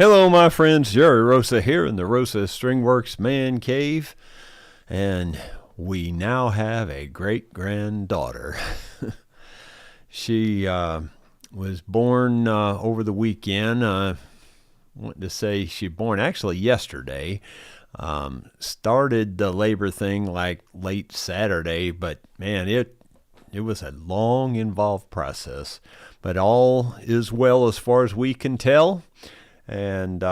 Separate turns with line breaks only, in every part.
Hello, my friends. Jerry Rosa here in the Rosa Stringworks Man Cave, and we now have a great-granddaughter. She was born over the weekend. I want to say she born actually yesterday. Started the labor thing like late Saturday, but man, it was a long, involved process. But all is well as far as we can tell. And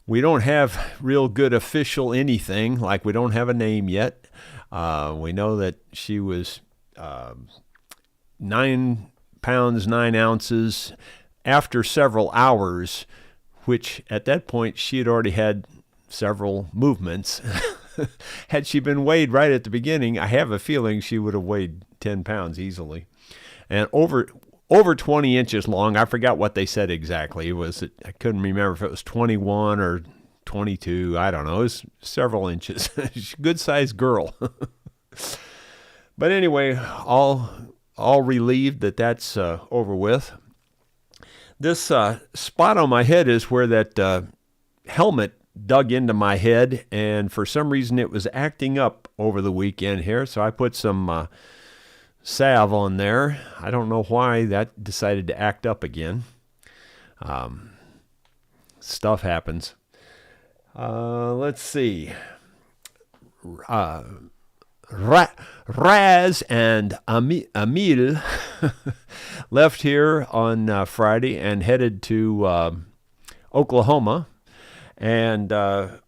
we don't have real good official anything, like we don't have a name yet. We know that she was 9 pounds, 9 ounces after several hours, which at that point she had already had several movements. Had she been weighed right at the beginning, I have a feeling she would have weighed 10 pounds easily. And over 20 inches long. I forgot what they said exactly. I couldn't remember if it was 21 or 22. I don't know. It was several inches. Good-sized girl. But anyway, all relieved that that's over with. This spot on my head is where that helmet dug into my head, and for some reason it was acting up over the weekend here, so I put some salve on there. I don't know why that decided to act up again. Stuff happens. Let's see. Raz and Emil left here on Friday and headed to Oklahoma. And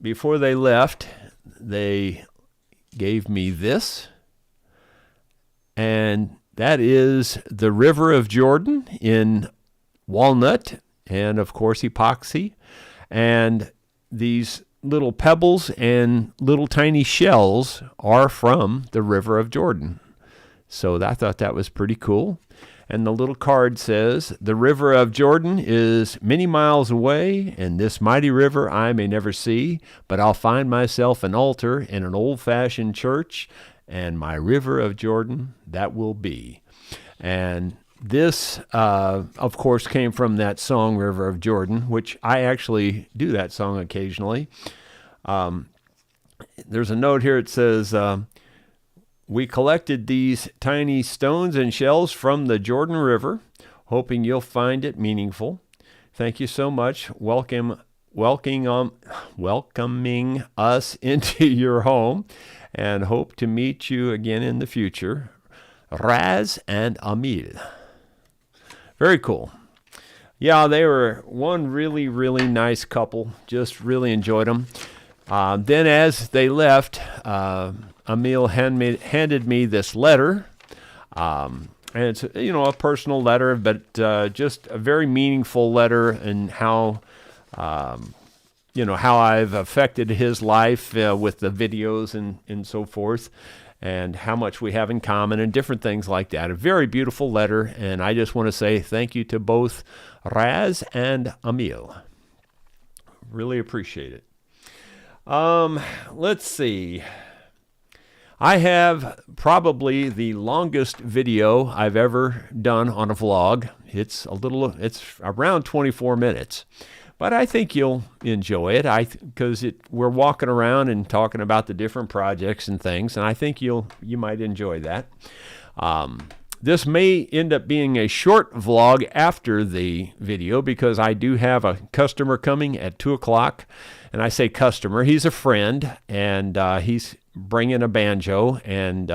before they left, they gave me this. And that is the River of Jordan in walnut and, of course, epoxy. And these little pebbles and little tiny shells are from the River of Jordan. So I thought that was pretty cool. And the little card says, "The River of Jordan is many miles away, and this mighty river I may never see, but I'll find myself an altar in an old-fashioned church, and my River of Jordan that will be." And this, of course, came from that song, River of Jordan, which I actually do that song occasionally. There's a note here. It says, "We collected these tiny stones and shells from the Jordan River, hoping you'll find it meaningful. Thank you so much. Welcoming us into your home, and hope to meet you again in the future. Raz and Emil." Very cool. Yeah, they were one really, really nice couple. Just really enjoyed them. Then as they left, Emil handed me this letter. And it's, a personal letter, but just a very meaningful letter, and how I've affected his life with the videos and so forth, and how much we have in common and different things like that. A very beautiful letter, and I just want to say thank you to both Raz and Emil. Really appreciate it. Let's see. I have probably the longest video I've ever done on a vlog. It's around 24 minutes. But I think you'll enjoy it, because we're walking around and talking about the different projects and things, and I think you might enjoy that. This may end up being a short vlog after the video, because I do have a customer coming at 2 o'clock. And I say customer, he's a friend, and he's bringing a banjo, and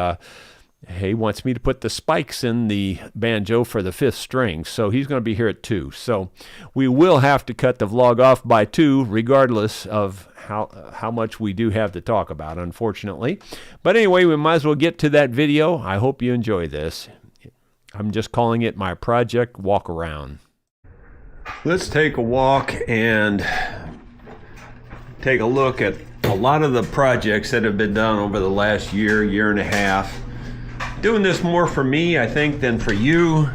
he wants me to put the spikes in the banjo for the 5th string, so he's going to be here at 2. So we will have to cut the vlog off by 2, regardless of how much we do have to talk about, unfortunately. But anyway, we might as well get to that video. I hope you enjoy this. I'm just calling it my project walk-around. Let's take a walk and take a look at a lot of the projects that have been done over the last year and a half. Doing this more for me, I think, than for you.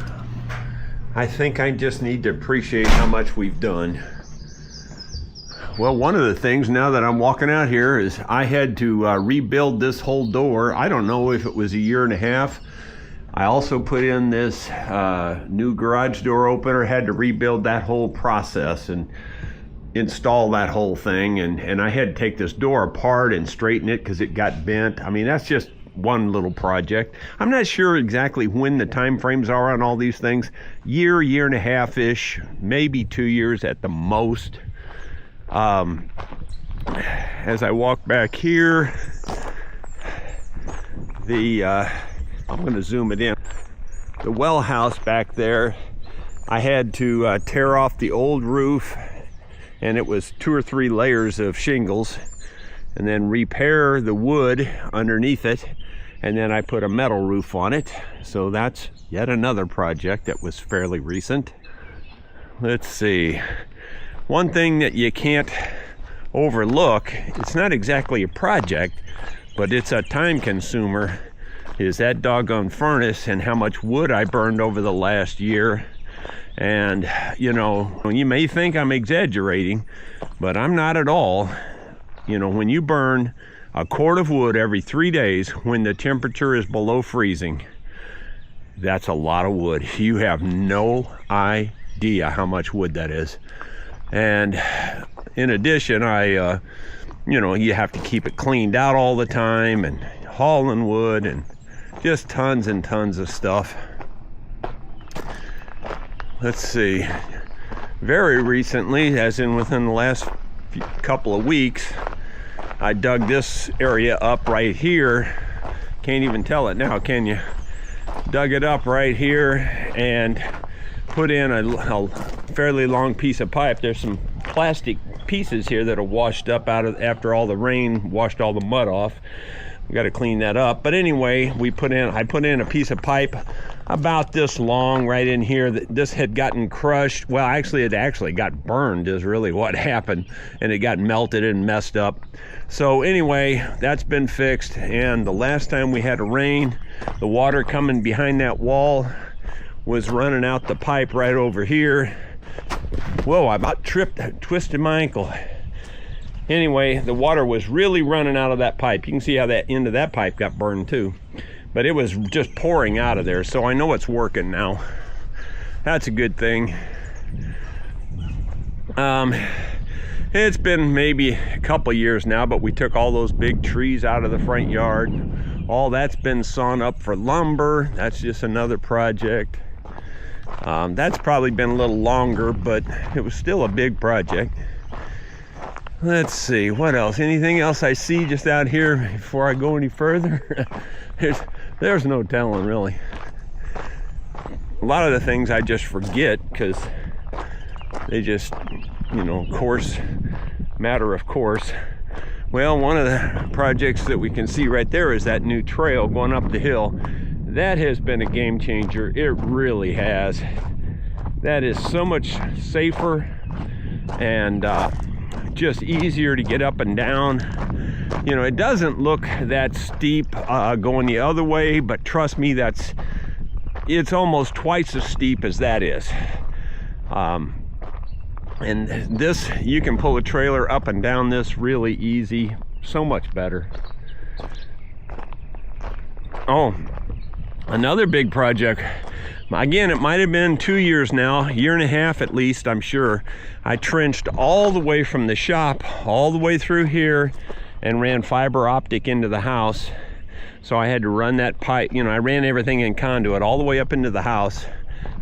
I think I just need to appreciate how much we've done. Well, one of the things now that I'm walking out here is I had to rebuild this whole door. I don't know if it was a year and a half. I also put in this new garage door opener, had to rebuild that whole process. And install that whole thing, and I had to take this door apart and straighten it because it got bent. I mean, that's just one little project. I'm not sure exactly when the time frames are on all these things. Year and a half ish, maybe 2 years at the most. As I walk back here, I'm going to zoom it in. The well house back there, I had to tear off the old roof, and it was 2 or 3 layers of shingles, and then repair the wood underneath it, and then I put a metal roof on it. So that's yet another project that was fairly recent. Let's see. One thing that you can't overlook, it's not exactly a project, but it's a time consumer, is that doggone furnace and how much wood I burned over the last year. And you know, you may think I'm exaggerating, but I'm not at all. You know, when you burn a cord of wood every 3 days when the temperature is below freezing, that's a lot of wood. You have no idea how much wood that is. And in addition, you know, you have to keep it cleaned out all the time, and hauling wood, and just tons and tons of stuff. Let's see. Very recently, as in within the last couple of weeks, I dug this area up right here. Can't even tell it now, can you? Dug it up right here and put in a fairly long piece of pipe. There's some plastic pieces here that are washed up after all the rain washed all the mud off. We got to clean that up. But anyway, I put in a piece of pipe about this long right in here. This had gotten crushed. Well, actually, it actually got burned is really what happened, and it got melted and messed up. So anyway, that's been fixed. And the last time we had a rain, the water coming behind that wall was running out the pipe right over here. Whoa, I about twisted my ankle. Anyway, the water was really running out of that pipe. You can see how that end of that pipe got burned too. But it was just pouring out of there, so I know it's working now. That's a good thing. It's been maybe a couple years now, but we took all those big trees out of the front yard. All that's been sawn up for lumber. That's just another project. That's probably been a little longer, but it was still a big project. Let's see, what else? Anything else I see just out here before I go any further? There's no telling, really. A lot of the things I just forget because they just, you know, matter of course. Well, one of the projects that we can see right there is that new trail going up the hill. That has been a game changer. It really has. That is so much safer and just easier to get up and down. You know, it doesn't look that steep going the other way, but trust me, it's almost twice as steep as that is. And this, you can pull a trailer up and down this really easy, so much better. Oh, another big project. Again, it might have been 2 years now, year and a half at least, I'm sure. I trenched all the way from the shop, all the way through here, and ran fiber optic into the house. So I had to run that pipe, you know, I ran everything in conduit all the way up into the house.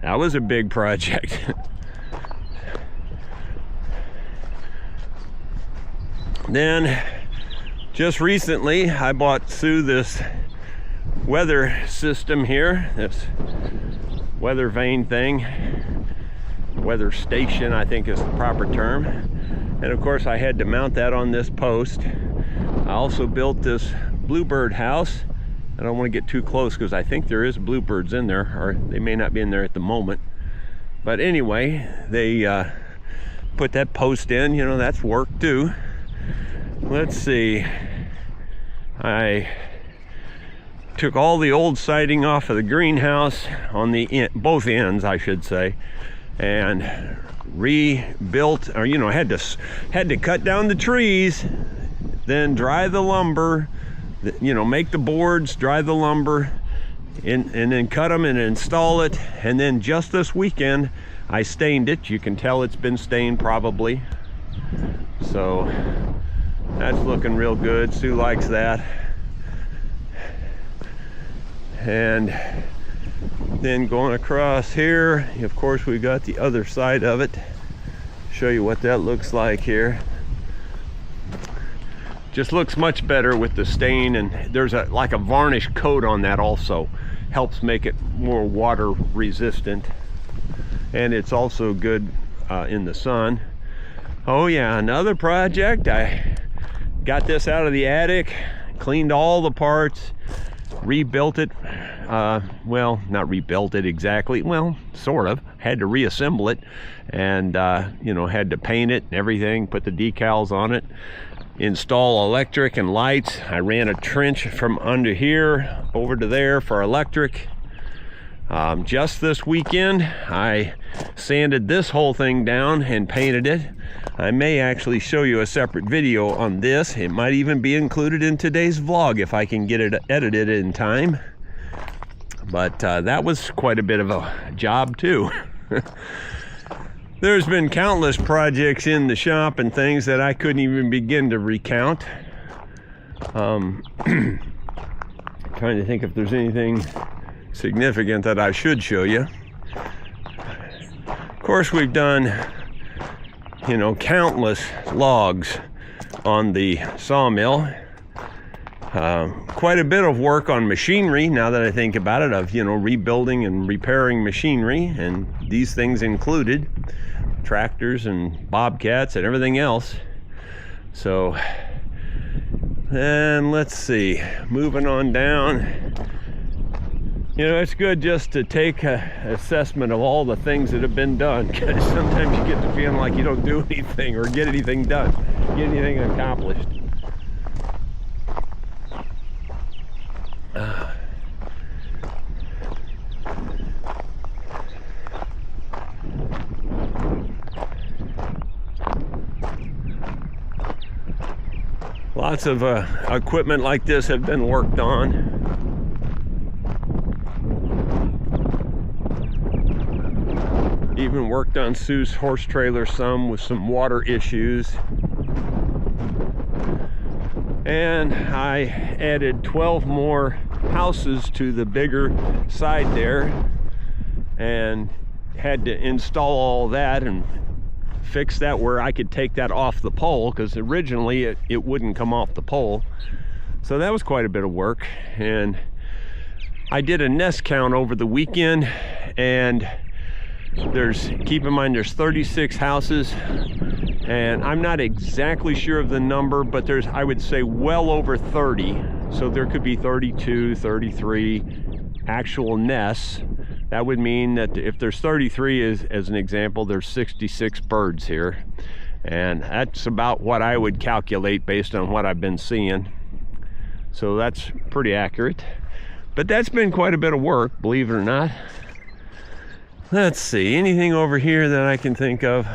That was a big project. Then, just recently, I bought Sue this weather system here, this weather vane thing, weather station I think is the proper term. And of course I had to mount that on this post. I also built this bluebird house. I don't want to get too close because I think there is bluebirds in there, or they may not be in there at the moment. But anyway, they put that post in, you know, that's work too. Let's see, I took all the old siding off of the greenhouse on the both ends, I should say, and rebuilt, or you know, had to cut down the trees, then dry the lumber, you know, make the boards, dry the lumber, and then cut them and install it. And then just this weekend I stained it. You can tell it's been stained probably. So that's looking real good. Sue likes that. And then going across here, of course, we got the other side of it. Show you what that looks like here. Just looks much better with the stain, and there's like a varnish coat on that also. Helps make it more water resistant. And it's also good in the sun. Oh yeah, another project. I got this out of the attic, cleaned all the parts, rebuilt it. Well, not rebuilt it exactly, well, sort of. Had to reassemble it, and you know, had to paint it and everything, put the decals on it, install electric and lights. I ran a trench from under here over to there for electric. Just this weekend I sanded this whole thing down and painted it. I may actually show you a separate video on this. It might even be included in today's vlog if I can get it edited in time. But that was quite a bit of a job too. There's been countless projects in the shop and things that I couldn't even begin to recount. Trying to think if there's anything significant that I should show you. Of course, we've done, you know, countless logs on the sawmill. Quite a bit of work on machinery, now that I think about it, of, you know, rebuilding and repairing machinery, and these things included tractors and bobcats and everything else. So, and let's see, moving on down. You know, it's good just to take an assessment of all the things that have been done, because sometimes you get the feeling like you don't do anything or get anything done, get anything accomplished. Lots of equipment like this have been worked on. Even worked on Sue's horse trailer some with some water issues. And I added 12 more houses to the bigger side there, and had to install all that and fix that where I could take that off the pole, because originally it wouldn't come off the pole. So that was quite a bit of work. And I did a nest count over the weekend, and keep in mind there's 36 houses, and I'm not exactly sure of the number, but there's, I would say, well over 30. So there could be 32, 33 actual nests. That would mean that if there's 33 as an example, there's 66 birds here. And that's about what I would calculate based on what I've been seeing. So that's pretty accurate. But that's been quite a bit of work, believe it or not. Let's see, anything over here that I can think of?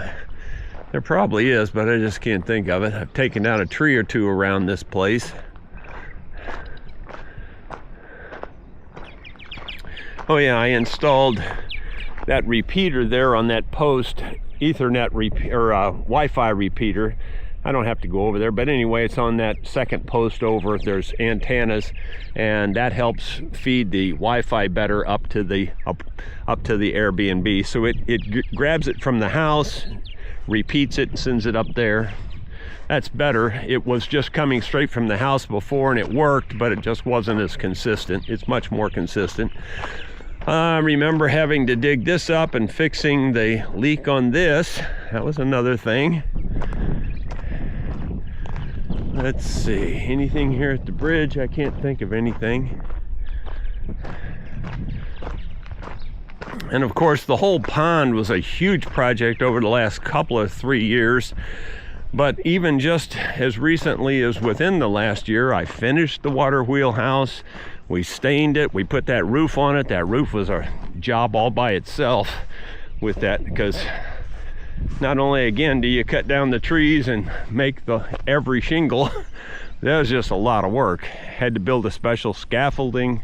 There probably is, but I just can't think of it. I've taken down a tree or two around this place. Oh yeah, I installed that repeater there on that post, Ethernet Wi-Fi repeater. I don't have to go over there, but anyway, it's on that second post over. There's antennas, and that helps feed the Wi-Fi better up to the Airbnb. So it grabs it from the house, repeats it, and sends it up there. That's better. It was just coming straight from the house before, and it worked, but it just wasn't as consistent. It's much more consistent. I remember having to dig this up and fixing the leak on this. That was another thing. Let's see, anything here at the bridge? I can't think of anything. And of course, the whole pond was a huge project over the last couple of 3 years. But even just as recently as within the last year, I finished the water wheel house. We stained it, we put that roof on it. That roof was a job all by itself with that, because not only, again, do you cut down the trees and make every shingle, that was just a lot of work. Had to build a special scaffolding.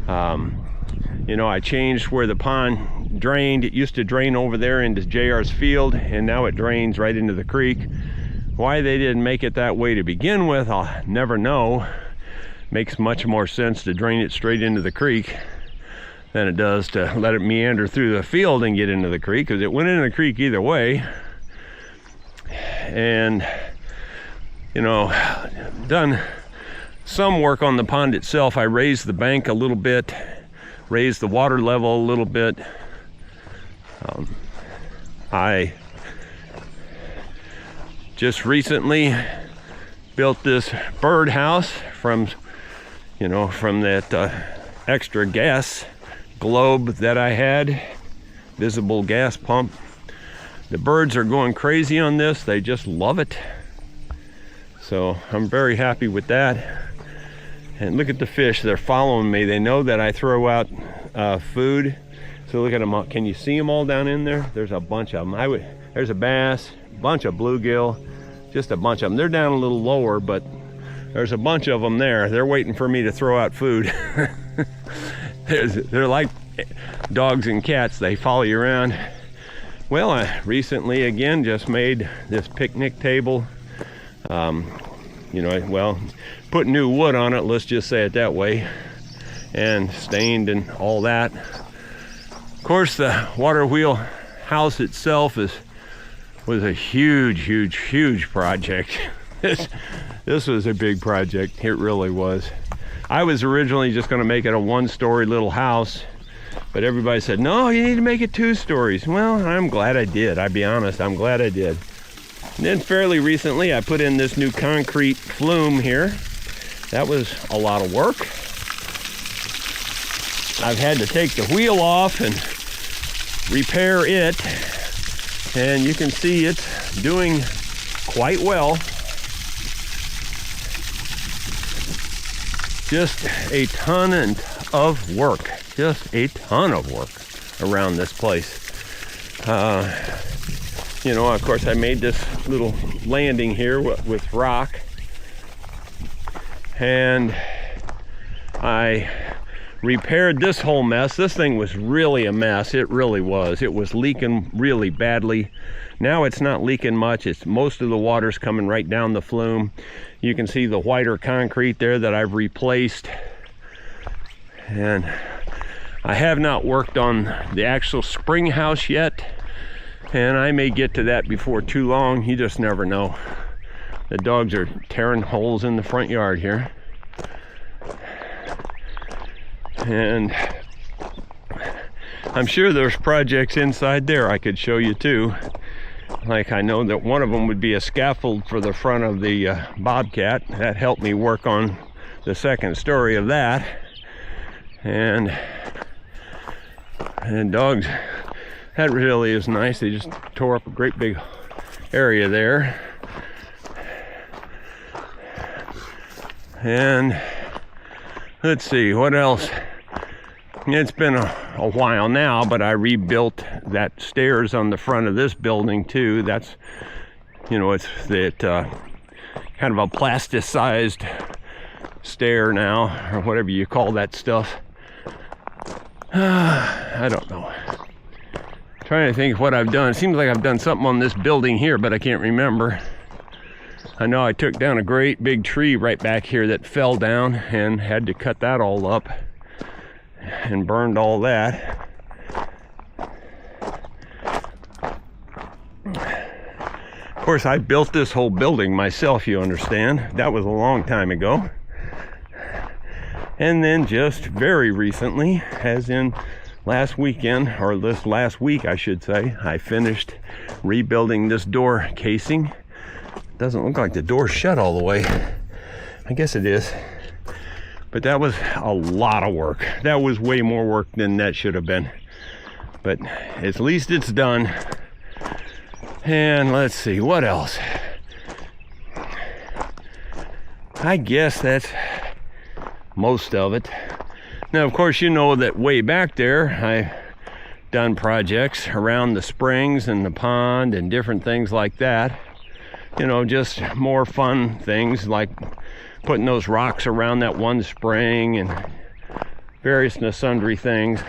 You know, I changed where the pond drained. It used to drain over there into JR's field, and now it drains right into the creek. Why they didn't make it that way to begin with, I'll never know. Makes much more sense to drain it straight into the creek than it does to let it meander through the field and get into the creek, because it went into the creek either way. And you know, done some work on the pond itself. I raised the bank a little bit, raised the water level a little bit. I just recently built this bird house from that extra gas globe that I had, visible gas pump. The birds are going crazy on this. They just love it. So I'm very happy with that. And look at the fish, they're following me. They know that I throw out food. So look at them all. Can you see them all down in there? There's a bunch of them. There's a bass, a bunch of bluegill, just a bunch of them. They're down a little lower, but there's a bunch of them there. They're waiting for me to throw out food. They're like dogs and cats. They follow you around. Well, I recently again just made this picnic table. Put new wood on it, let's just say it that way, and stained and all that. Of course, the water wheel house itself was a huge project. This was a big project. It really was. I was originally just going to make it a one-story little house, but everybody said, no, you need to make it 2 stories. Well, I'm glad I did. I'll be honest, I'm glad I did. And then fairly recently, I put in this new concrete flume here. That was a lot of work. I've had to take the wheel off and repair it. And you can see it's doing quite well. Just a ton of work. Just a ton of work around this place. Of course, I made this little landing here with rock, and I repaired this whole mess. This thing was really a mess. It really was. It was leaking really badly. Now it's not leaking much. It's most of the water's coming right down the flume. You can see the whiter concrete there that I've replaced. And I have not worked on the actual spring house yet. And I may get to that before too long. You just never know. The dogs are tearing holes in the front yard here. And I'm sure there's projects inside there I could show you too. Like, I know that one of them would be a scaffold for the front of the Bobcat. That helped me work on the second story of that. And dogs, that really is nice. They just tore up a great big area there. And let's see, what else? It's been a while now, but I rebuilt that stairs on the front of this building too. That's, it's that kind of a plasticized stair now, or whatever you call that stuff. I don't know. Trying to think of what I've done. It seems like I've done something on this building here, but I can't remember. I know I took down a great big tree right back here that fell down and had to cut that all up and burned all that. Of course, I built this whole building myself, you understand. That was a long time ago. And then just very recently, as in last weekend, or this last week I should say, I finished rebuilding this door casing. Doesn't look like the door's shut all the way. I guess it is. But that was a lot of work. That was way more work than that should have been. But at least it's done. And let's see, what else? I guess that's most of it. Now, of course, you know that way back there, I've done projects around the springs and the pond and different things like that. Just more fun things like putting those rocks around that one spring and various and sundry things.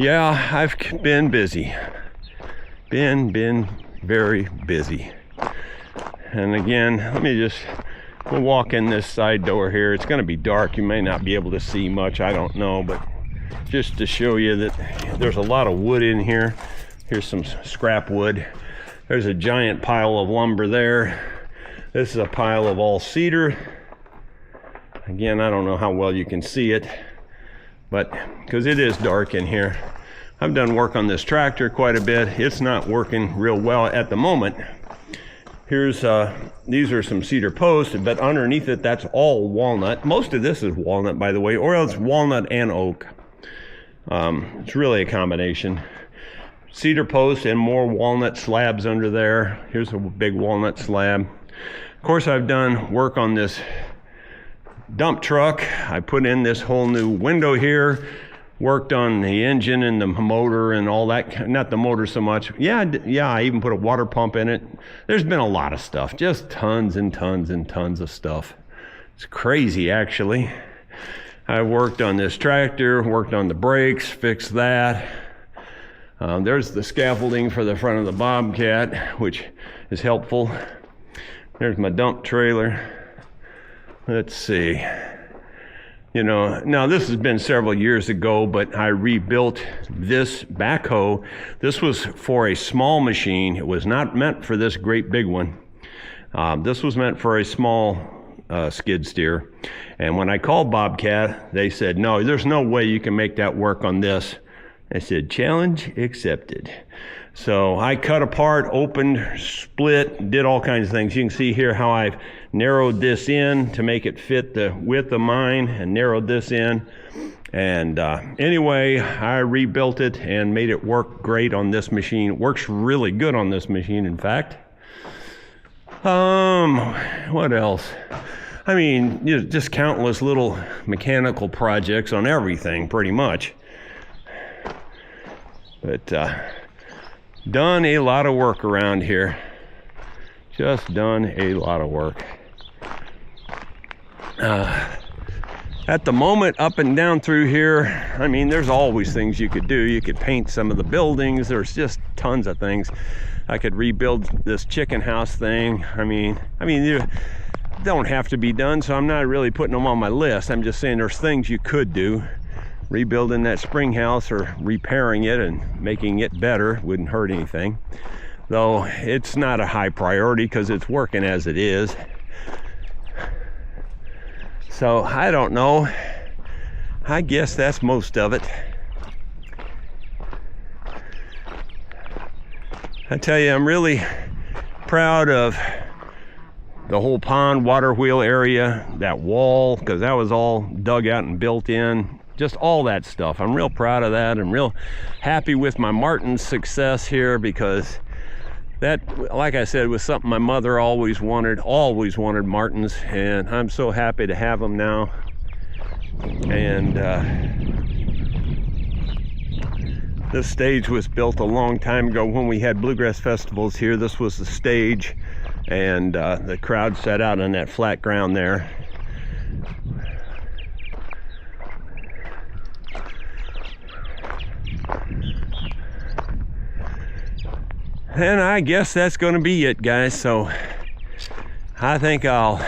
Yeah, I've been busy. Been very busy. And again, we'll walk in this side door here. It's gonna be dark. You may not be able to see much, I don't know, but just to show you that there's a lot of wood in here. Here's some scrap wood. There's a giant pile of lumber there. This is a pile of all cedar. Again, I don't know how well you can see it, but because it is dark in here. I've done work on this tractor quite a bit. It's not working real well at the moment. Here's these are some cedar posts, but underneath it, that's all walnut. Most of this is walnut, by the way, or else walnut and oak. It's really a combination. Cedar posts and more walnut slabs under there. Here's a big walnut slab. Of course, I've done work on this dump truck. I put in this whole new window here. Worked on the engine and the motor and all that. Not the motor so much. Yeah, I even put a water pump in it. There's been a lot of stuff. Just tons and tons and tons of stuff. It's crazy, actually. I worked on this tractor, worked on the brakes, fixed that. There's the scaffolding for the front of the Bobcat, which is helpful. There's my dump trailer. Let's see. You know, now this has been several years ago, but I rebuilt this backhoe. This was for a small machine. It was not meant for this great big one. This was meant for a small skid steer. And when I called Bobcat, they said, no, there's no way you can make that work on this. I said, challenge accepted. So I cut apart, opened, split, did all kinds of things. You can see here how I've narrowed this in to make it fit the width of mine and narrowed this in. And anyway, I rebuilt it and made it work great on this machine. It works really good on this machine, in fact. What else? I mean, just countless little mechanical projects on everything, pretty much. But done a lot of work around here. Just done a lot of work. At the moment, up and down through here, I mean, there's always things you could do. You could paint some of the buildings. There's just tons of things. I could rebuild this chicken house thing. I mean, you don't have to be done, so I'm not really putting them on my list. I'm just saying there's things you could do. Rebuilding that spring house or repairing it and making it better wouldn't hurt anything. Though it's not a high priority because it's working as it is. So I don't know. I guess that's most of it. I tell you, I'm really proud of the whole pond water wheel area, that wall, because that was all dug out and built in. Just all that stuff. I'm real proud of that. I'm real happy with my martens' success here because that, like I said, was something my mother always wanted martens, and I'm so happy to have them now. And this stage was built a long time ago when we had bluegrass festivals here. This was the stage, and the crowd sat out on that flat ground there. And I guess that's going to be it, guys. So I think I'll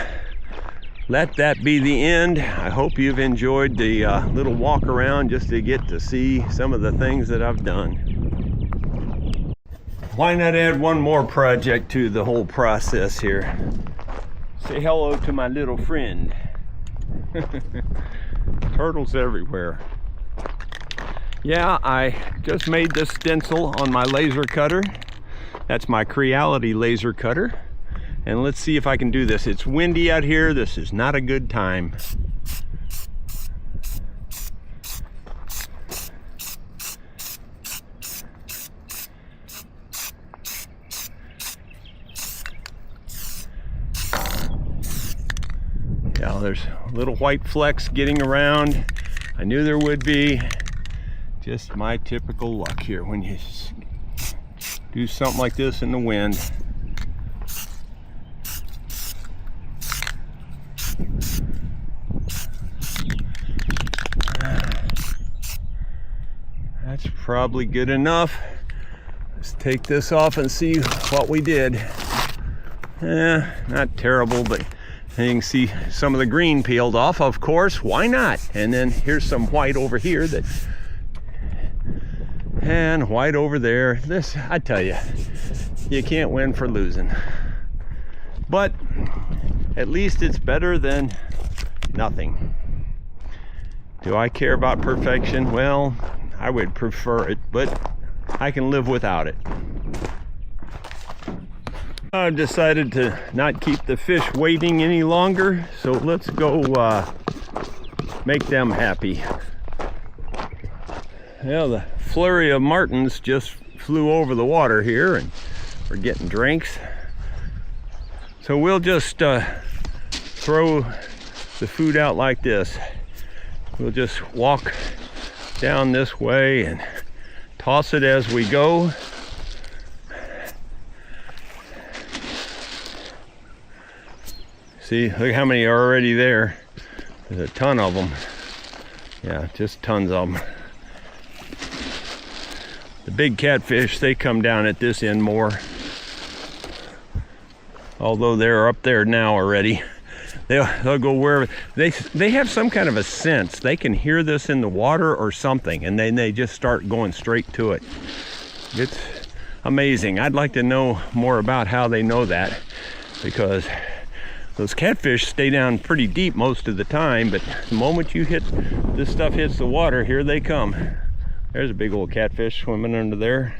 let that be the end. I hope you've enjoyed the little walk around just to get to see some of the things that I've done. Why not add one more project to the whole process here? Say hello to my little friend. Turtles everywhere. Yeah, I just made this stencil on my laser cutter. That's my Creality laser cutter. And let's see if I can do this. It's windy out here. This is not a good time. Yeah, there's little white flecks getting around. I knew there would be. Just my typical luck here when you do something like this in the wind. That's probably good enough. Let's take this off and see what we did. Not terrible, but you can see some of the green peeled off, of course. Why not? And then here's some white over here and white over there. This, I tell you, you can't win for losing. But at least it's better than nothing. Do I care about perfection? Well, I would prefer it, but I can live without it. I've decided to not keep the fish waiting any longer, so let's go make them happy. Yeah, the flurry of martins just flew over the water here, and we're getting drinks. So we'll just throw the food out like this. We'll just walk down this way and toss it as we go. See, look how many are already there. There's a ton of them. Yeah, just tons of them. The big catfish, they come down at this end more. Although they're up there now already. They'll go wherever. They have some kind of a sense. They can hear this in the water or something, and then they just start going straight to it. It's amazing. I'd like to know more about how they know that, because those catfish stay down pretty deep most of the time, but the moment this stuff hits the water, here they come. There's a big old catfish swimming under there.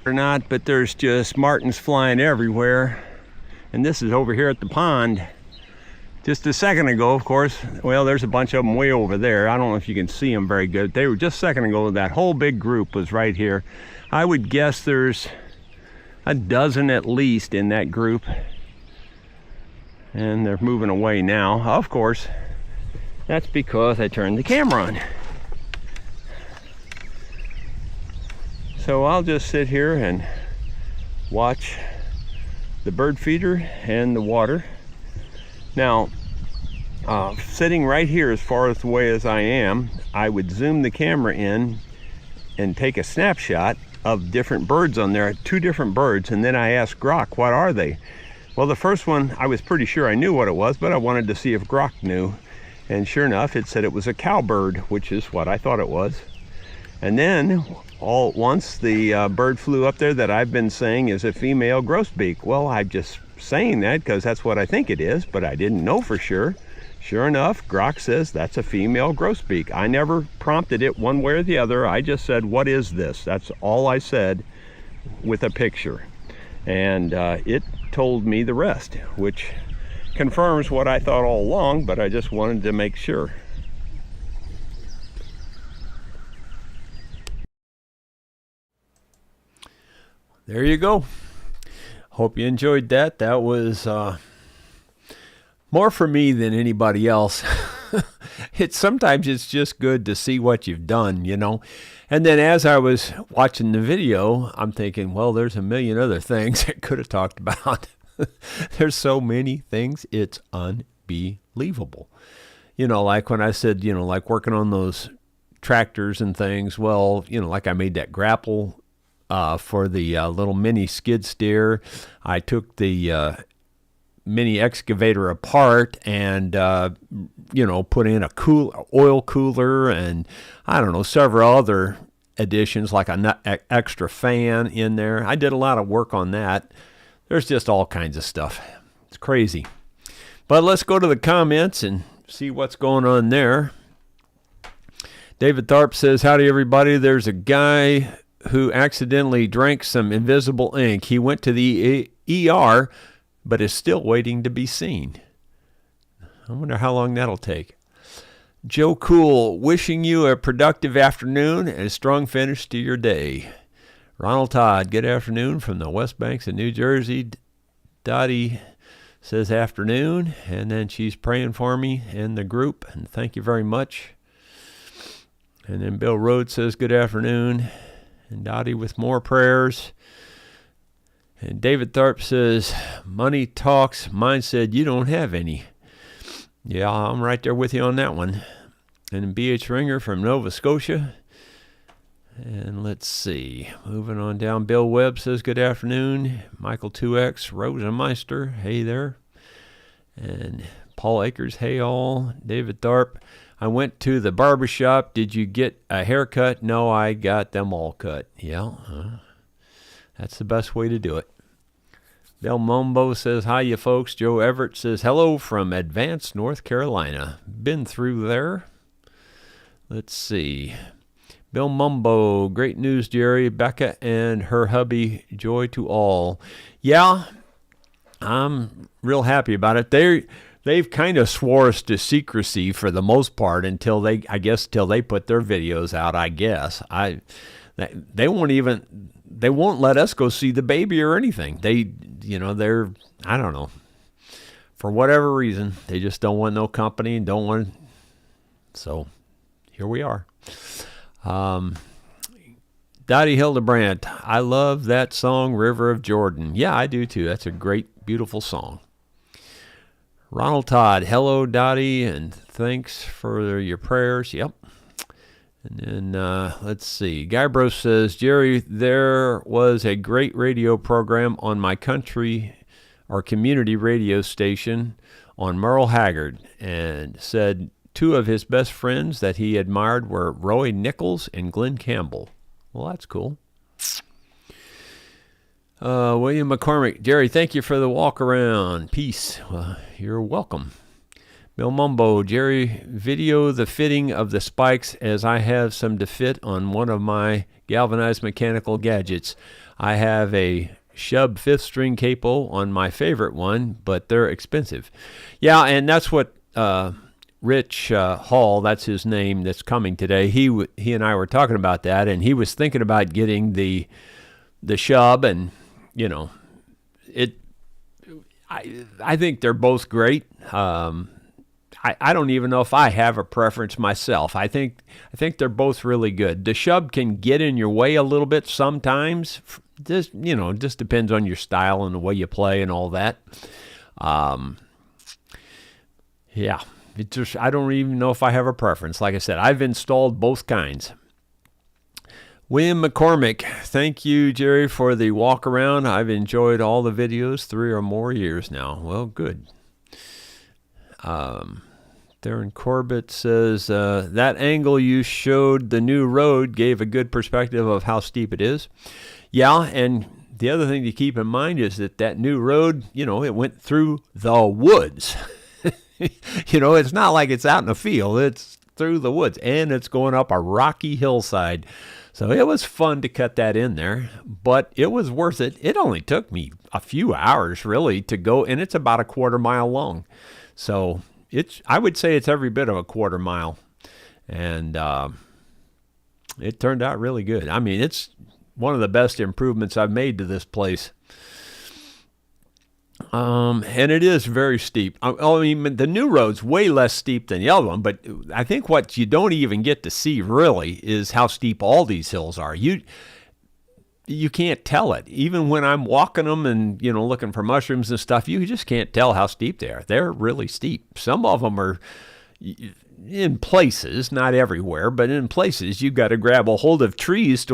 Or not, but there's just martins flying everywhere, and this is over here at the pond. Just a second ago, of course, well, there's a bunch of them way over there. I don't know if you can see them very good. They were just a second ago, that whole big group was right here. I would guess there's a dozen at least in that group, and they're moving away now. Of course, that's because I turned the camera on. So I'll just sit here and watch the bird feeder and the water. Now, sitting right here as far as the way as I am, I would zoom the camera in and take a snapshot of different birds on there, 2 different birds, and then I asked Grok, what are they? Well, the first one, I was pretty sure I knew what it was, but I wanted to see if Grok knew. And sure enough, it said it was a cowbird, which is what I thought it was. And then, all at once, the bird flew up there that I've been saying is a female grosbeak. Well, I'm just saying that because that's what I think it is, but I didn't know for sure. Sure enough, Grok says that's a female grosbeak. I never prompted it one way or the other. I just said, what is this? That's all I said with a picture. And it told me the rest, which confirms what I thought all along, but I just wanted to make sure. There you go. Hope you enjoyed that. That was more for me than anybody else. Sometimes it's just good to see what you've done, you know. And then as I was watching the video, I'm thinking, well, there's a million other things I could have talked about. There's so many things. It's unbelievable. like when I said, like working on those tractors and things. Well, like I made that grapple for the little mini skid steer. I took the mini excavator apart and put in a oil cooler and I don't know, several other additions like a extra fan in there. I did a lot of work on that. There's just all kinds of stuff. It's crazy. But let's go to the comments and see what's going on there. David Tharp says, howdy everybody. There's a guy who accidentally drank some invisible ink. He went to the ER, but is still waiting to be seen. I wonder how long that'll take. Joe Cool, wishing you a productive afternoon and a strong finish to your day. Ronald Todd, good afternoon from the West Banks of New Jersey. Dottie says afternoon, and then she's praying for me and the group, and thank you very much. And then Bill Rhodes says good afternoon, and Dottie with more prayers. And David Tharp says, money talks, mine said you don't have any. Yeah, I'm right there with you on that one. And then B.H. Ringer from Nova Scotia. And let's see, moving on down, Bill Webb says good afternoon. Michael 2X, Rosenmeister, hey there. And Paul Akers, hey all. David Tharp, I went to the barbershop. Did you get a haircut? No, I got them all cut. Yeah, that's the best way to do it. Del Mombo says, hi, you folks. Joe Everett says, hello from Advance, North Carolina. Been through there. Let's see. Bill Mumbo, great news, Jerry. Becca and her hubby, joy to all. Yeah, I'm real happy about it. They've kind of swore us to secrecy for the most part until they put their videos out, I guess. They won't let us go see the baby or anything. They're, I don't know, for whatever reason, they just don't want no company and don't want, so here we are. Dottie Hildebrandt, I love that song, River of Jordan. Yeah, I do too. That's a great, beautiful song. Ronald Todd, hello, Dottie, and thanks for your prayers. Yep. And then, let's see. Guybro says, Jerry, there was a great radio program on my country or community radio station on Merle Haggard, and said two of his best friends that he admired were Roy Nichols and Glenn Campbell. Well, that's cool. William McCormick, Jerry, thank you for the walk around. Peace. Well, you're welcome. Bill Mumbo, Jerry, video the fitting of the spikes as I have some to fit on one of my galvanized mechanical gadgets. I have a Shub 5th string capo on my favorite one, but they're expensive. Yeah, and that's what Rich Hall, that's his name, that's coming today. He and I were talking about that, and he was thinking about getting the Shub, and I think they're both great. I don't even know if I have a preference myself. I think they're both really good. The Shub can get in your way a little bit sometimes. Just depends on your style and the way you play and all that. Yeah. I don't even know if I have a preference. Like I said, I've installed both kinds. William McCormick, thank you, Jerry, for the walk around. I've enjoyed all the videos 3 or more years now. Well, good. Darren Corbett says, that angle you showed the new road gave a good perspective of how steep it is. Yeah, and the other thing to keep in mind is that new road, it went through the woods. It's not like it's out in the field. It's through the woods, and it's going up a rocky hillside. So it was fun to cut that in there, but it was worth it. It only took me a few hours, really, to go, and it's about a quarter mile long. So I would say it's every bit of a quarter mile, and it turned out really good. I mean, it's one of the best improvements I've made to this place. And it is very steep. I mean, the new road's way less steep than the other one, but I think what you don't even get to see really is how steep all these hills are. You can't tell it. Even when I'm walking them and, looking for mushrooms and stuff, you just can't tell how steep they are. They're really steep. Some of them are, in places, not everywhere, but in places, you've got to grab a hold of trees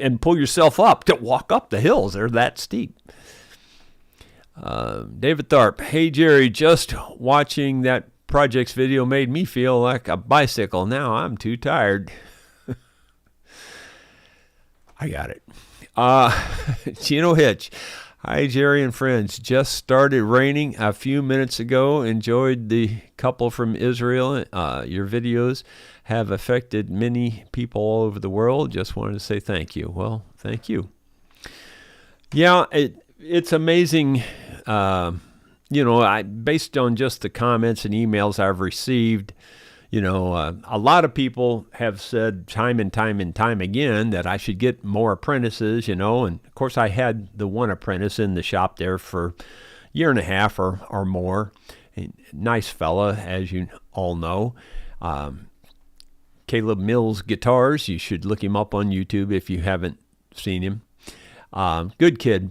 and pull yourself up to walk up the hills. They're that steep. David Tharp, hey Jerry, just watching that projects video made me feel like a bicycle. Now I'm too tired. I got it. Chino Hitch, hi Jerry and friends. Just started raining a few minutes ago. Enjoyed the couple from Israel. Your videos have affected many people all over the world. Just wanted to say thank you. Well, thank you. Yeah, it's amazing. Based on just the comments and emails I've received, a lot of people have said time and time again that I should get more apprentices, and of course I had the one apprentice in the shop there for a year and a half or more. A nice fella, as you all know. Caleb Mills Guitars, you should look him up on YouTube if you haven't seen him. Good kid.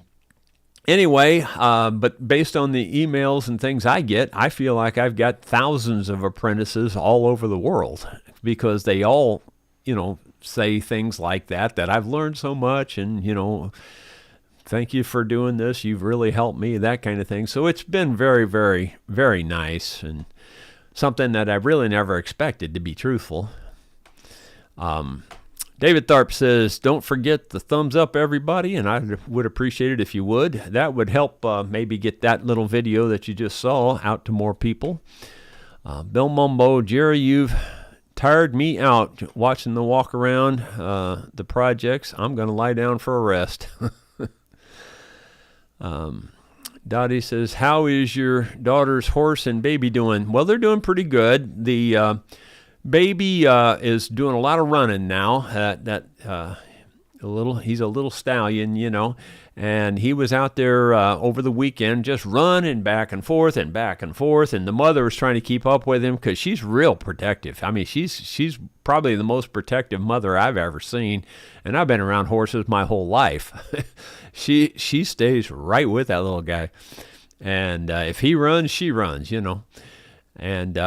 Anyway, but based on the emails and things I get, I feel like I've got thousands of apprentices all over the world because they all, say things like that I've learned so much and, thank you for doing this. You've really helped me, that kind of thing. So it's been very, very, very nice and something that I really never expected, to be truthful. David Tharp says, don't forget the thumbs up, everybody, and I would appreciate it if you would. That would help maybe get that little video that you just saw out to more people. Bill Mumbo, Jerry, you've tired me out watching the walk around the projects. I'm going to lie down for a rest. Dottie says, how is your daughter's horse and baby doing? Well, they're doing pretty good. The baby is doing a lot of running now. He's a little stallion, and he was out there over the weekend just running back and forth, and the mother was trying to keep up with him because she's real protective. I mean, she's probably the most protective mother I've ever seen, and I've been around horses my whole life. She stays right with that little guy, and if he runs, she runs, and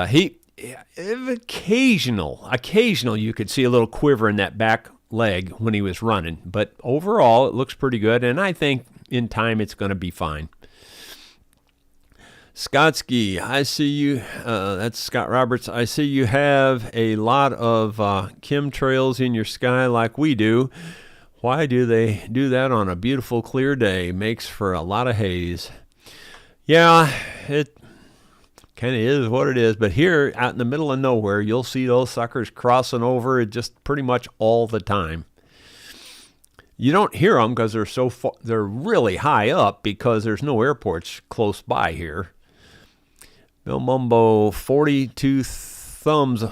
occasional you could see a little quiver in that back leg when he was running, but overall it looks pretty good, and I think in time it's going to be fine. Skotsky, I see you, that's Scott Roberts, I see you have a lot of chemtrails in your sky like we do. Why do they do that on a beautiful clear day? Makes for a lot of haze. Yeah, it kind of is what it is, but here out in the middle of nowhere, you'll see those suckers crossing over just pretty much all the time. You don't hear them because they're so far, they're really high up because there's no airports close by here. Bill Mumbo, 42 thumbs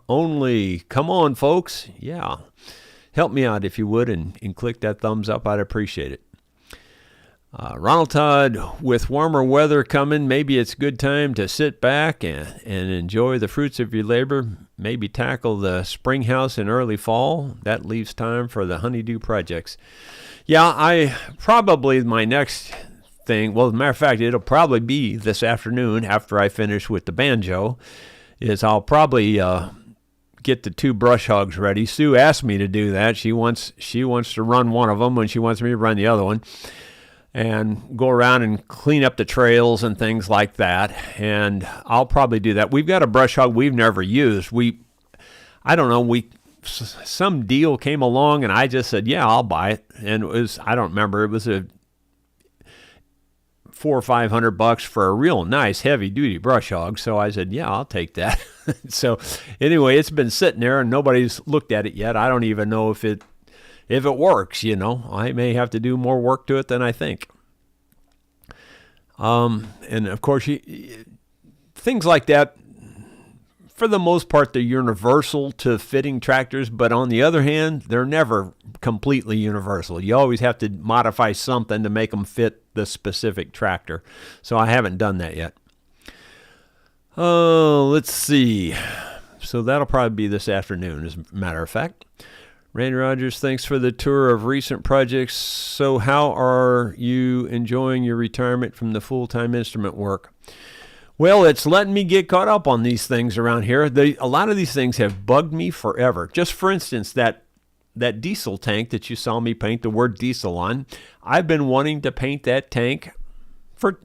only. Come on, folks. Yeah. Help me out if you would and click that thumbs up. I'd appreciate it. Ronald Todd, with warmer weather coming, maybe it's a good time to sit back and enjoy the fruits of your labor. Maybe tackle the spring house in early fall. That leaves time for the honeydew projects. Yeah, my next thing, well, as a matter of fact, it'll probably be this afternoon after I finish with the banjo, is I'll probably get the 2 brush hogs ready. Sue asked me to do that. She wants to run one of them and she wants me to run the other one, and go around and clean up the trails and things like that. And I'll probably do that. We've got a brush hog we've never used. Some deal came along and I just said, yeah, I'll buy it. And I don't remember, it was a $400 or $500 for a real nice heavy duty brush hog. So I said, yeah, I'll take that. So anyway, it's been sitting there and nobody's looked at it yet. I don't even know if it works, I may have to do more work to it than I think. And of course, things like that, for the most part, they're universal to fitting tractors, but on the other hand, they're never completely universal. You always have to modify something to make them fit the specific tractor. So I haven't done that yet. Oh, let's see. So that'll probably be this afternoon, as a matter of fact. Randy Rogers, thanks for the tour of recent projects. So how are you enjoying your retirement from the full-time instrument work? Well, it's letting me get caught up on these things around here. A lot of these things have bugged me forever. Just for instance, that diesel tank that you saw me paint the word diesel on, I've been wanting to paint that tank for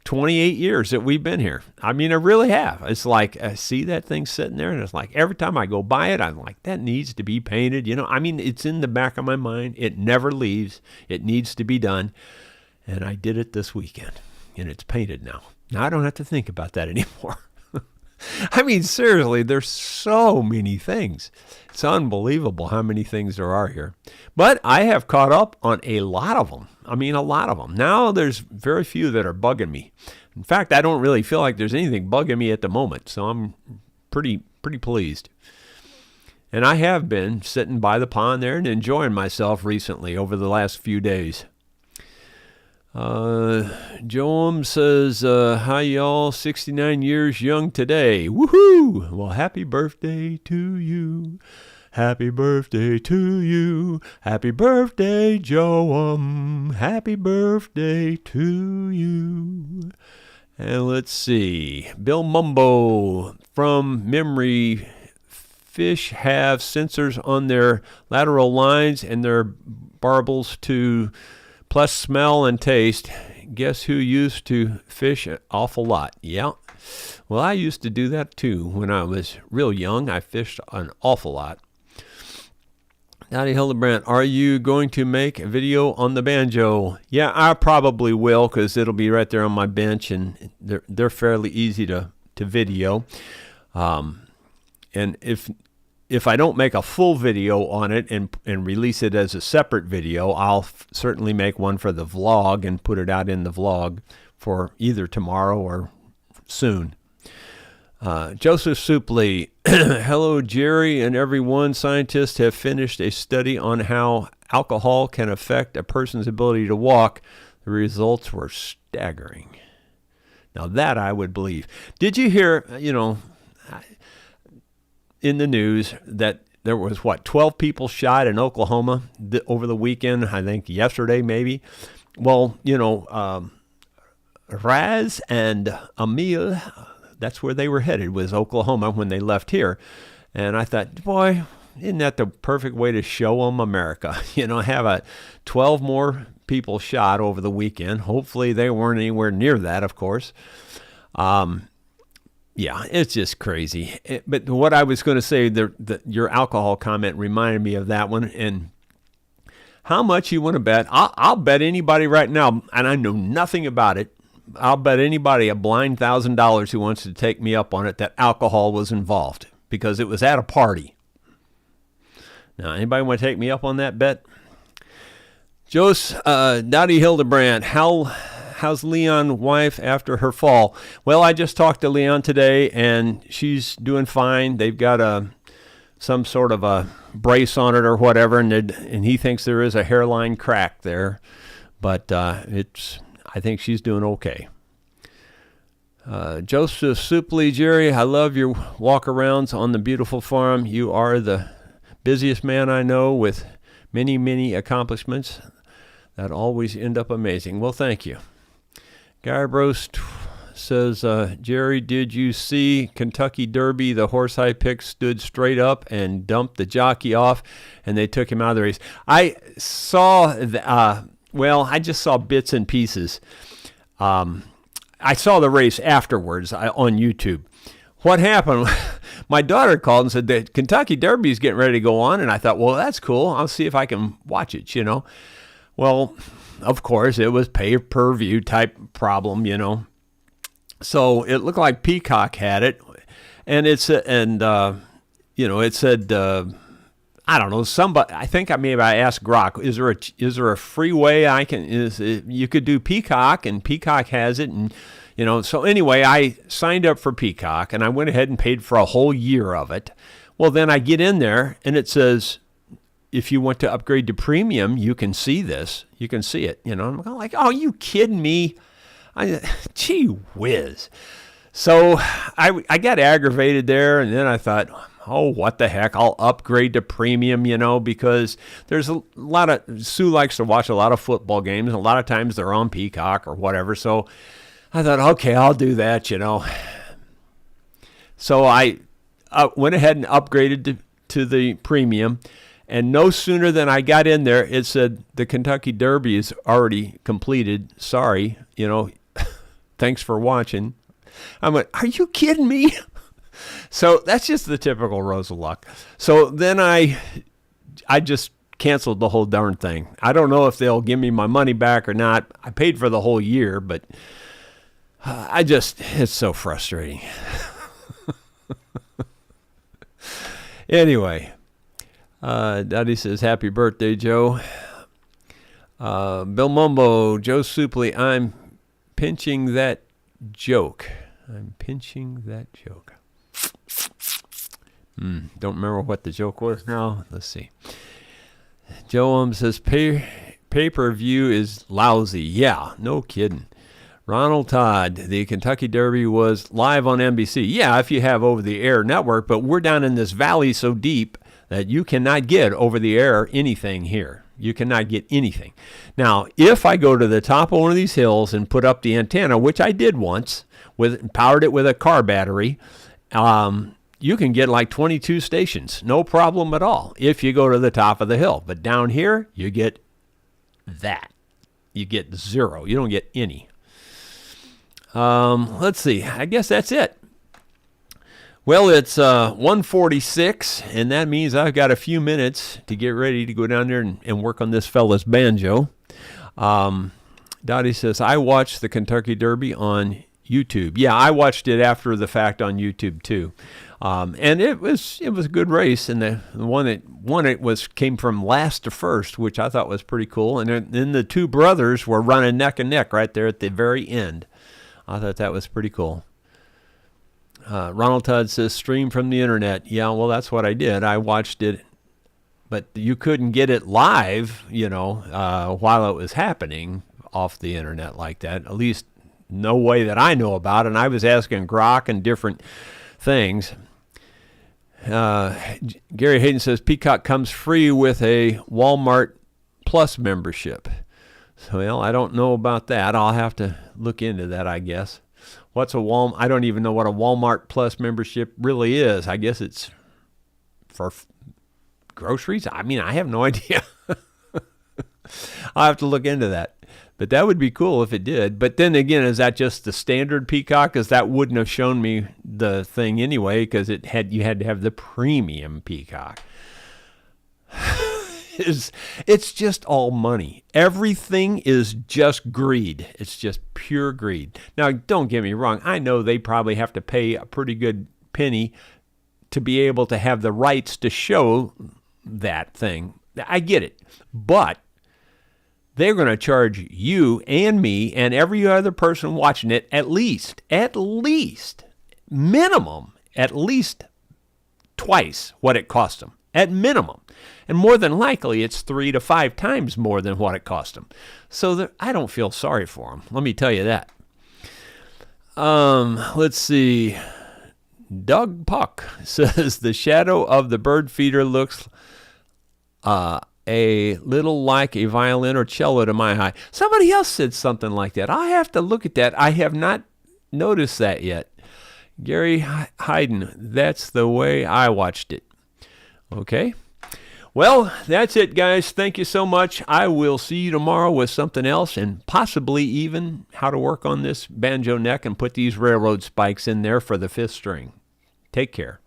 28 years that we've been here. I mean, I really have. It's like, I see that thing sitting there, and it's like every time I go by it, I'm like, that needs to be painted. I mean, it's in the back of my mind. It never leaves. It needs to be done. And I did it this weekend, and it's painted now. Now I don't have to think about that anymore. I mean, seriously, there's so many things. It's unbelievable how many things there are here. But I have caught up on a lot of them. I mean, a lot of them. Now there's very few that are bugging me. In fact, I don't really feel like there's anything bugging me at the moment. So I'm pretty pleased. And I have been sitting by the pond there and enjoying myself recently over the last few days. Joam says, hi y'all, 69 years young today. Woohoo! Well, happy birthday to you. Happy birthday to you. Happy birthday, Joam. Happy birthday to you. And let's see. Bill Mumbo, from memory, fish have sensors on their lateral lines and their barbels to plus smell and taste. Guess who used to fish an awful lot? Yeah. Well, I used to do that too. When I was real young, I fished an awful lot. Dottie Hildebrandt, are you going to make a video on the banjo? Yeah, I probably will, because it'll be right there on my bench, and they're fairly easy to video. And if I don't make a full video on it and release it as a separate video, I'll certainly make one for the vlog and put it out in the vlog for either tomorrow or soon. Joseph Supley, hello Jerry and everyone. Scientists have finished a study on how alcohol can affect a person's ability to walk. The results were staggering. Now that I would believe. Did you hear, in the news that there was 12 people shot in Oklahoma over the weekend, I think yesterday maybe? Well, Raz and Emil, that's where they were headed, was Oklahoma when they left here. And I thought, boy, isn't that the perfect way to show them America? Have 12 more people shot over the weekend. Hopefully they weren't anywhere near that, of course. Yeah, it's just crazy. But what I was going to say, your alcohol comment reminded me of that one. And how much you want to bet? I'll bet anybody right now, and I know nothing about it, I'll bet anybody a blind $1,000 who wants to take me up on it that alcohol was involved, because it was at a party. Now, anybody want to take me up on that bet? Dottie Hildebrandt, how's Leon's wife after her fall? Well, I just talked to Leon today, and she's doing fine. They've got some sort of a brace on it or whatever, and he thinks there is a hairline crack there, but I think she's doing okay. Joseph Supley, Jerry, I love your walkarounds on the beautiful farm. You are the busiest man I know, with many, many accomplishments that always end up amazing. Well, thank you. Guybros says, Jerry, did you see Kentucky Derby? The horse I picked stood straight up and dumped the jockey off, and they took him out of the race. I saw I just saw bits and pieces. I saw the race afterwards on YouTube. What happened? My daughter called and said that Kentucky Derby is getting ready to go on, and I thought, well, that's cool. I'll see if I can watch it, Well, of course, it was pay-per-view type problem, So it looked like Peacock had it, and it said, I don't know, somebody, I think I asked Grok, is there a free way you could do Peacock, and Peacock has it, and so anyway, I signed up for Peacock, and I went ahead and paid for a whole year of it. Well, then I get in there, and it says, if you want to upgrade to premium, you can see this. You can see it. I'm like, oh, you kidding me? Gee whiz. So I got aggravated there, and then I thought, oh, what the heck? I'll upgrade to premium, because there's a lot of, Sue likes to watch a lot of football games, and a lot of times they're on Peacock or whatever. So I thought, okay, I'll do that, you know. So I went ahead and upgraded to the premium. And no sooner than I got in there, it said the Kentucky Derby is already completed. Sorry, you know, thanks for watching. I went, are you kidding me? So that's just the typical Rose of Luck. So then I just canceled the whole darn thing. I don't know if they'll give me my money back or not. I paid for the whole year, but it's so frustrating. Anyway, Daddy says, happy birthday, Joe. Bill Mumbo, Joe Supley, I'm pinching that joke. Don't remember what the joke was now. Let's see. Joe says, pay-per-view is lousy. Yeah, no kidding. Ronald Todd, the Kentucky Derby was live on NBC. Yeah, if you have over-the-air network, but we're down in this valley so deep that you cannot get over-the-air anything here. You cannot get anything. Now, if I go to the top of one of these hills and put up the antenna, which I did once, powered it with a car battery, you can get like 22 stations. No problem at all if you go to the top of the hill. But down here, you get that. You get 0. You don't get any. Let's see. I guess that's it. Well, it's 1:46, and that means I've got a few minutes to get ready to go down there and work on this fella's banjo. Dottie says, I watched the Kentucky Derby on YouTube. Yeah, I watched it after the fact on YouTube too. And it was a good race, and the one that won it came from last to first, which I thought was pretty cool. And then the two brothers were running neck and neck right there at the very end. I thought that was pretty cool. Ronald Todd says, stream from the internet. Yeah, well, that's what I did. I watched it, but you couldn't get it live, you know, while it was happening off the internet like that. At least no way that I know about. And I was asking Grok and different things. Gary Hayden says, Peacock comes free with a Walmart Plus membership. So, well, I don't know about that. I'll have to look into that, I guess. What's a Walmart? I don't even know what a Walmart Plus membership really is. I guess it's for groceries. I mean, I have no idea. I'll have to look into that. But that would be cool if it did. But then again, is that just the standard Peacock? Because that wouldn't have shown me the thing anyway, because you had to have the premium Peacock. It's just all money. Everything is just greed. It's just pure greed. Now, don't get me wrong. I know they probably have to pay a pretty good penny to be able to have the rights to show that thing. I get it. But they're going to charge you and me and every other person watching it at least, minimum, at least twice what it cost them. At minimum. And more than likely, it's 3 to 5 times more than what it cost them. So I don't feel sorry for them. Let me tell you that. Let's see. Doug Puck says, the shadow of the bird feeder looks a little like a violin or cello to my eye. Somebody else said something like that. I have to look at that. I have not noticed that yet. Gary Hayden, that's the way I watched it. Okay. Well, that's it, guys. Thank you so much. I will see you tomorrow with something else and possibly even how to work on this banjo neck and put these railroad spikes in there for the 5th string. Take care.